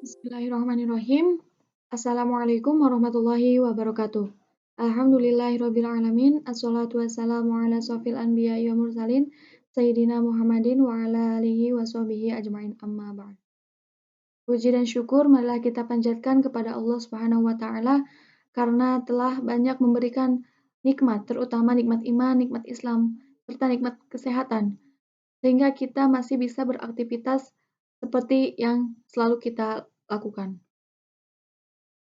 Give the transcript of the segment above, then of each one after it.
Bismillahirrahmanirrahim. Assalamualaikum warahmatullahi wabarakatuh. Alhamdulillahirabbil alamin. Assalatu wassalamu ala sofil anbiya'i wa mursalin Sayyidina Muhammadin wa ala alihi wa sahbihi ajma'in amma ba'd. Puji dan syukur marilah kita panjatkan kepada Allah Subhanahu wa taala karena telah banyak memberikan nikmat, terutama nikmat iman, nikmat Islam, serta nikmat kesehatan, sehingga kita masih bisa beraktivitas seperti yang selalu kita lakukan.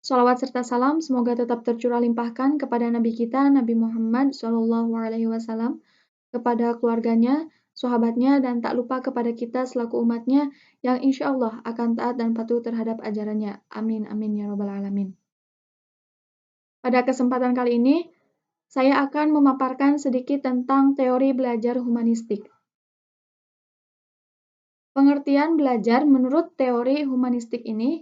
Shalawat serta salam semoga tetap tercurah limpahkan kepada Nabi kita, Nabi Muhammad SAW, kepada keluarganya, sahabatnya, dan tak lupa kepada kita selaku umatnya yang insya Allah akan taat dan patuh terhadap ajarannya. Amin, amin, ya robbal alamin. Pada kesempatan kali ini, saya akan memaparkan sedikit tentang teori belajar humanistik. Pengertian belajar menurut teori humanistik ini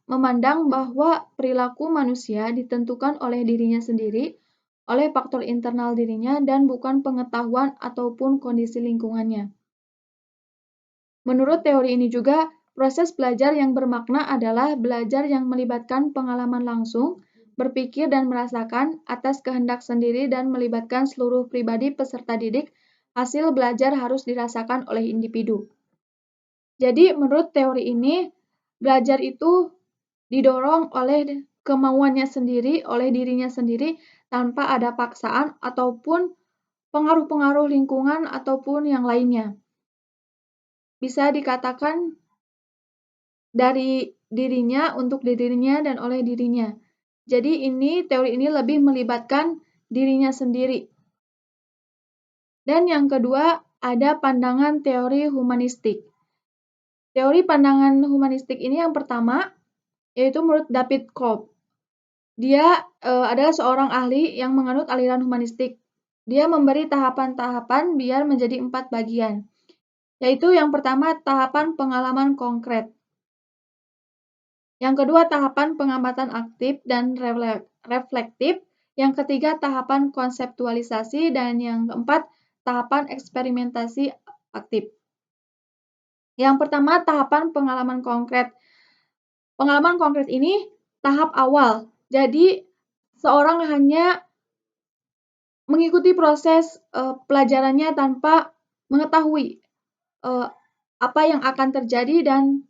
memandang bahwa perilaku manusia ditentukan oleh dirinya sendiri, oleh faktor internal dirinya, dan bukan pengetahuan ataupun kondisi lingkungannya. Menurut teori ini juga, proses belajar yang bermakna adalah belajar yang melibatkan pengalaman langsung, berpikir dan merasakan atas kehendak sendiri dan melibatkan seluruh pribadi peserta didik. Hasil belajar harus dirasakan oleh individu. Jadi menurut teori ini, belajar itu didorong oleh kemauannya sendiri, oleh dirinya sendiri, tanpa ada paksaan ataupun pengaruh-pengaruh lingkungan ataupun yang lainnya. Bisa dikatakan dari dirinya, untuk dirinya, dan oleh dirinya. Jadi teori ini lebih melibatkan dirinya sendiri. Dan yang kedua, ada pandangan teori humanistik. Teori pandangan humanistik ini yang pertama, yaitu menurut David Kolb. Dia adalah seorang ahli yang menganut aliran humanistik. Dia memberi tahapan-tahapan biar menjadi 4 bagian. Yaitu yang pertama, tahapan pengalaman konkret. Yang kedua, tahapan pengamatan aktif dan reflektif. Yang ketiga, tahapan konseptualisasi. Dan yang keempat, tahapan eksperimentasi aktif. Yang pertama, tahapan pengalaman konkret. Pengalaman konkret ini tahap awal. Jadi, seorang hanya mengikuti proses pelajarannya tanpa mengetahui apa yang akan terjadi dan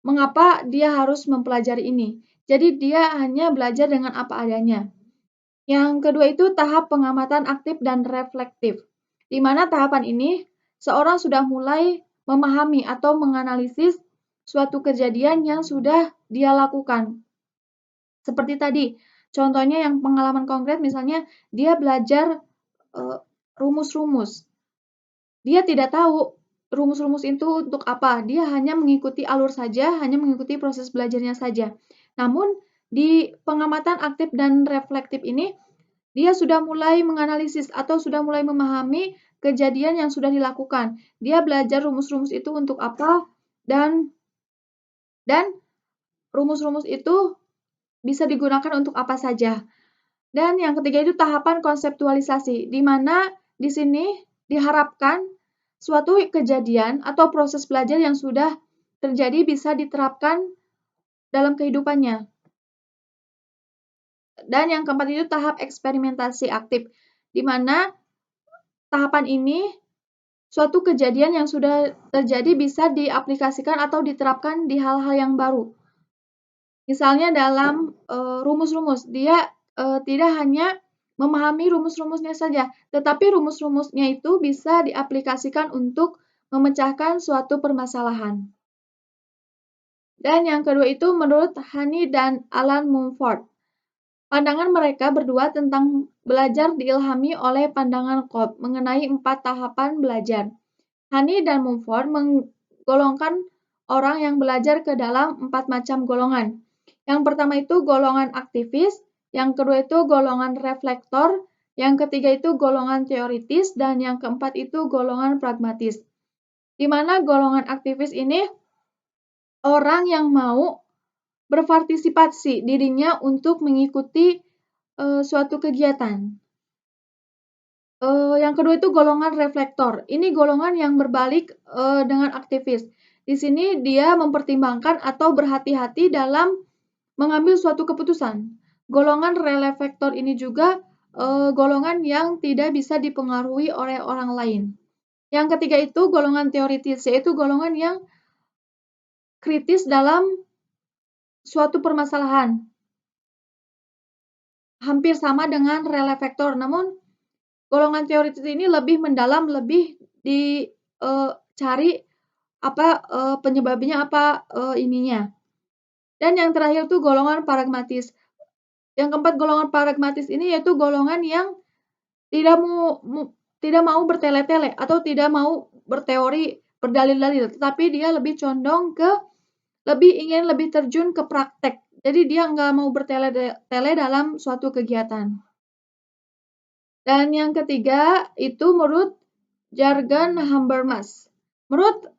mengapa dia harus mempelajari ini. Jadi, dia hanya belajar dengan apa adanya. Yang kedua itu tahap pengamatan aktif dan reflektif, di mana tahapan ini seorang sudah mulai memahami atau menganalisis suatu kejadian yang sudah dia lakukan. Seperti tadi, contohnya yang pengalaman konkret misalnya dia belajar rumus-rumus. Dia tidak tahu rumus-rumus itu untuk apa, dia hanya mengikuti alur saja, hanya mengikuti proses belajarnya saja. Namun, di pengamatan aktif dan reflektif ini, dia sudah mulai menganalisis atau sudah mulai memahami kejadian yang sudah dilakukan. Dia belajar rumus-rumus itu untuk apa dan rumus-rumus itu bisa digunakan untuk apa saja. Dan yang ketiga itu tahapan konseptualisasi, di mana di sini diharapkan suatu kejadian atau proses belajar yang sudah terjadi bisa diterapkan dalam kehidupannya. Dan yang keempat itu tahap eksperimentasi aktif, di mana tahapan ini suatu kejadian yang sudah terjadi bisa diaplikasikan atau diterapkan di hal-hal yang baru. Misalnya dalam rumus-rumus, dia tidak hanya memahami rumus-rumusnya saja, tetapi rumus-rumusnya itu bisa diaplikasikan untuk memecahkan suatu permasalahan. Dan yang kedua itu menurut Honey dan Alan Mumford. Pandangan mereka berdua tentang belajar diilhami oleh pandangan Kolb mengenai 4 tahapan belajar. Honey dan Mumford menggolongkan orang yang belajar ke dalam 4 macam golongan. Yang pertama itu golongan aktivis, yang kedua itu golongan reflektor, yang ketiga itu golongan teoritis, dan yang keempat itu golongan pragmatis. Di mana golongan aktivis ini orang yang mau berpartisipasi dirinya untuk mengikuti suatu kegiatan. Yang kedua itu golongan reflektor. Ini golongan yang berbalik dengan aktivis. Di sini dia mempertimbangkan atau berhati-hati dalam mengambil suatu keputusan. Golongan relevektor ini juga golongan yang tidak bisa dipengaruhi oleh orang lain. Yang ketiga itu golongan teoritis, yaitu golongan yang kritis dalam suatu permasalahan. Hampir sama dengan relevektor, namun golongan teoritis ini lebih mendalam, lebih dicari penyebabnya ininya. Dan yang terakhir tuh golongan pragmatis. Yang keempat golongan pragmatis ini yaitu golongan yang tidak mau bertele-tele atau tidak mau berteori, berdalil-dalil, tetapi dia lebih condong ke ingin lebih terjun ke praktek. Jadi dia nggak mau bertele-tele dalam suatu kegiatan. Dan yang ketiga itu menurut jargon Habermas. Menurut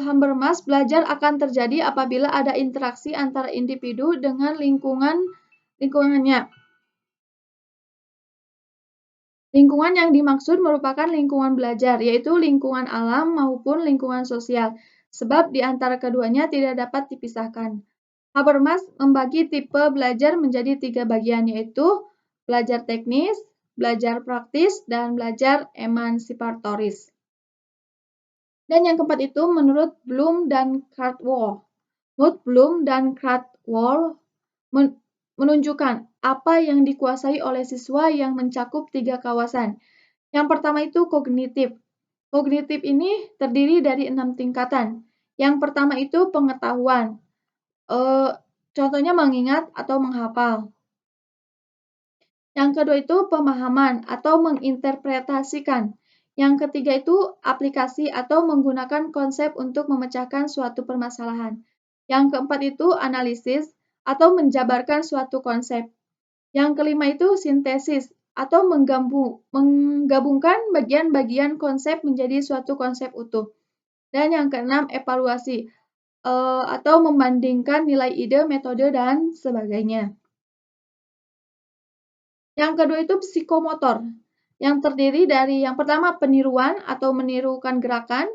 Habermas, belajar akan terjadi apabila ada interaksi antara individu dengan lingkungannya. Lingkungan yang dimaksud merupakan lingkungan belajar, yaitu lingkungan alam maupun lingkungan sosial, sebab di antara keduanya tidak dapat dipisahkan. Habermas membagi tipe belajar menjadi 3 bagian, yaitu belajar teknis, belajar praktis, dan belajar emansipatoris. Dan yang keempat itu menurut Bloom dan Cardwell. Menurut Bloom dan Cardwell menunjukkan apa yang dikuasai oleh siswa yang mencakup 3 kawasan. Yang pertama itu kognitif. Kognitif ini terdiri dari 6 tingkatan. Yang pertama itu pengetahuan. Contohnya mengingat atau menghafal. Yang kedua itu pemahaman atau menginterpretasikan. Yang ketiga itu aplikasi atau menggunakan konsep untuk memecahkan suatu permasalahan. Yang keempat itu analisis atau menjabarkan suatu konsep. Yang kelima itu sintesis atau menggabungkan bagian-bagian konsep menjadi suatu konsep utuh. Dan yang keenam evaluasi atau membandingkan nilai ide, metode, dan sebagainya. Yang kedua itu psikomotor, yang terdiri dari yang pertama peniruan atau menirukan gerakan,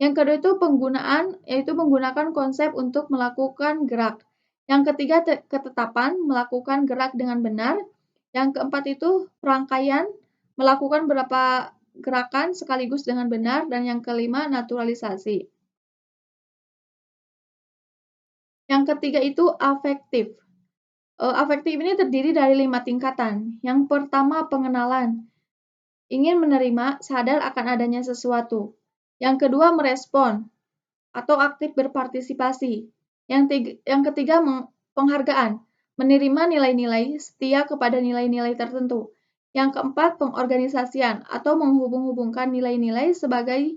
yang kedua itu penggunaan, yaitu menggunakan konsep untuk melakukan gerak. Yang ketiga ketetapan, melakukan gerak dengan benar. Yang keempat itu perangkaian, melakukan beberapa gerakan sekaligus dengan benar. Dan yang kelima naturalisasi. Yang ketiga itu afektif. Afektif ini terdiri dari 5 tingkatan. Yang pertama pengenalan, ingin menerima, sadar akan adanya sesuatu. Yang kedua merespon atau aktif berpartisipasi. Yang ketiga penghargaan, menerima nilai-nilai, setia kepada nilai-nilai tertentu. Yang keempat pengorganisasian atau menghubung-hubungkan nilai-nilai sebagai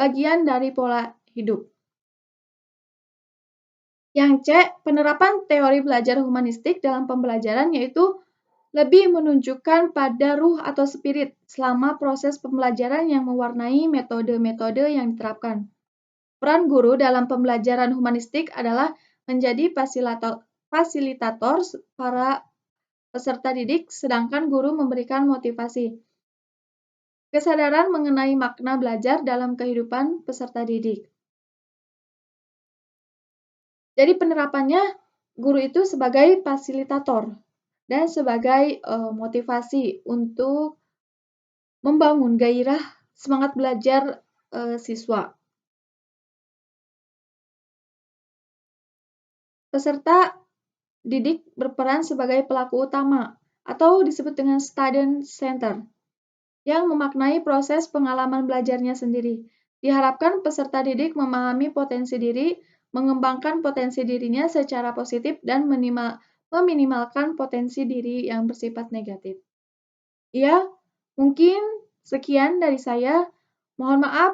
bagian dari pola hidup. Yang C, penerapan teori belajar humanistik dalam pembelajaran yaitu lebih menunjukkan pada ruh atau spirit selama proses pembelajaran yang mewarnai metode-metode yang diterapkan. Peran guru dalam pembelajaran humanistik adalah menjadi fasilitator para peserta didik, sedangkan guru memberikan motivasi. Kesadaran mengenai makna belajar dalam kehidupan peserta didik. Jadi penerapannya guru itu sebagai fasilitator dan sebagai motivasi untuk membangun gairah semangat belajar siswa. Peserta didik berperan sebagai pelaku utama atau disebut dengan student center yang memaknai proses pengalaman belajarnya sendiri. Diharapkan peserta didik memahami potensi diri, mengembangkan potensi dirinya secara positif dan meminimalkan potensi diri yang bersifat negatif. Ya, mungkin sekian dari saya. Mohon maaf,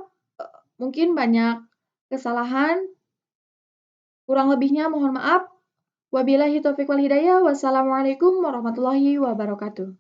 mungkin banyak kesalahan. Kurang lebihnya mohon maaf. Wabillahi taufiq wal hidayah. Wassalamualaikum warahmatullahi wabarakatuh.